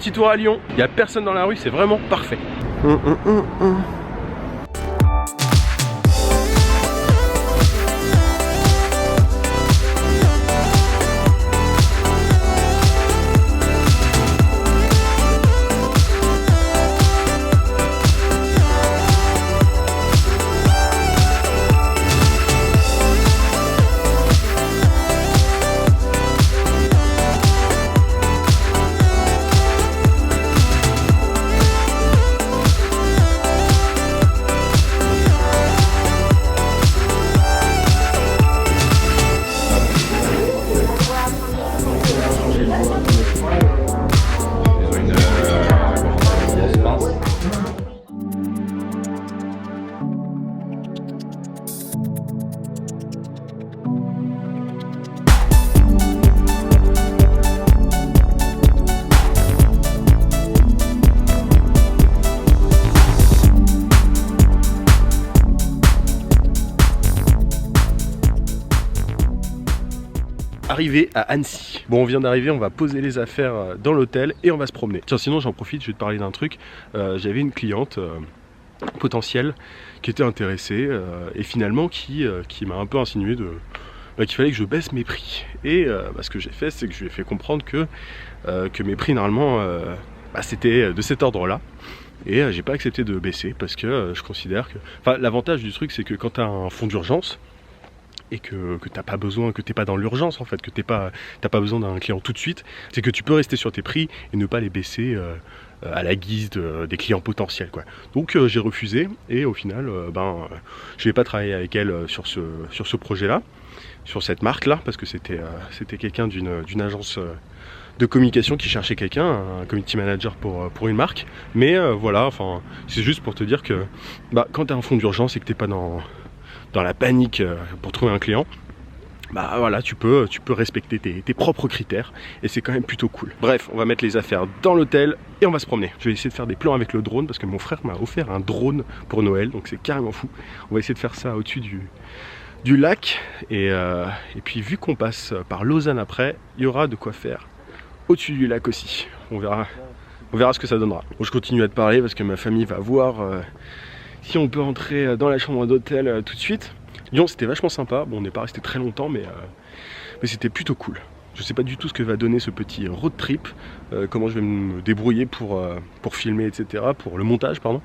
petit tour à Lyon, il n'y a personne dans la rue, c'est vraiment parfait. Arrivé à Annecy. Bon, on vient d'arriver, on va poser les affaires dans l'hôtel et on va se promener. Tiens, sinon j'en profite, je vais te parler d'un truc. J'avais une cliente potentielle qui était intéressée et finalement qui m'a un peu insinué qu'il fallait que je baisse mes prix. Et ce que j'ai fait, c'est que je lui ai fait comprendre que mes prix normalement c'était de cet ordre-là. Et j'ai pas accepté de baisser parce que je considère que... Enfin, l'avantage du truc, c'est que quand tu as un fonds d'urgence, et que t'as pas besoin, que t'es pas dans l'urgence en fait, que t'as pas besoin d'un client tout de suite, c'est que tu peux rester sur tes prix et ne pas les baisser à la guise des clients potentiels, quoi. Donc j'ai refusé et au final je vais pas travailler avec elle sur ce projet là, sur cette marque là, parce que c'était quelqu'un d'une agence de communication qui cherchait quelqu'un, un community manager pour une marque. Mais voilà, enfin c'est juste pour te dire que quand t'as un fonds d'urgence et que t'es pas dans la panique pour trouver un client, voilà, tu peux respecter tes propres critères et c'est quand même plutôt cool. Bref, on va mettre les affaires dans l'hôtel et on va se promener. Je vais essayer de faire des plans avec le drone parce que mon frère m'a offert un drone pour Noël, donc c'est carrément fou. On va essayer de faire ça au-dessus du lac et puis vu qu'on passe par Lausanne après, il y aura de quoi faire au-dessus du lac aussi. On verra ce que ça donnera. Bon, je continue à te parler parce que ma famille va voir si on peut entrer dans la chambre d'hôtel tout de suite. Lyon, c'était vachement sympa. Bon, on n'est pas resté très longtemps, mais c'était plutôt cool. Je sais pas du tout ce que va donner ce petit road trip, comment je vais me débrouiller pour filmer, etc., pour le montage, pardon.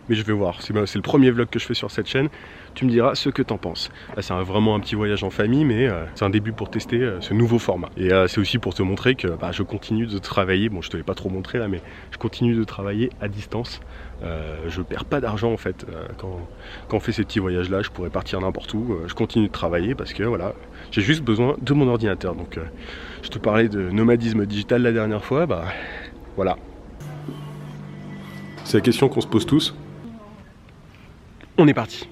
Mais je vais voir, c'est le premier vlog que je fais sur cette chaîne, tu me diras ce que t'en penses. Là c'est vraiment un petit voyage en famille, mais c'est un début pour tester ce nouveau format. Et c'est aussi pour te montrer que je continue de travailler, bon je te l'ai pas trop montré là, mais je continue de travailler à distance. Je perds pas d'argent en fait, quand on fait ces petits voyages là, je pourrais partir n'importe où, je continue de travailler parce que voilà, j'ai juste besoin de mon ordinateur. Donc je te parlais de nomadisme digital la dernière fois, voilà. C'est la question qu'on se pose tous. On est parti.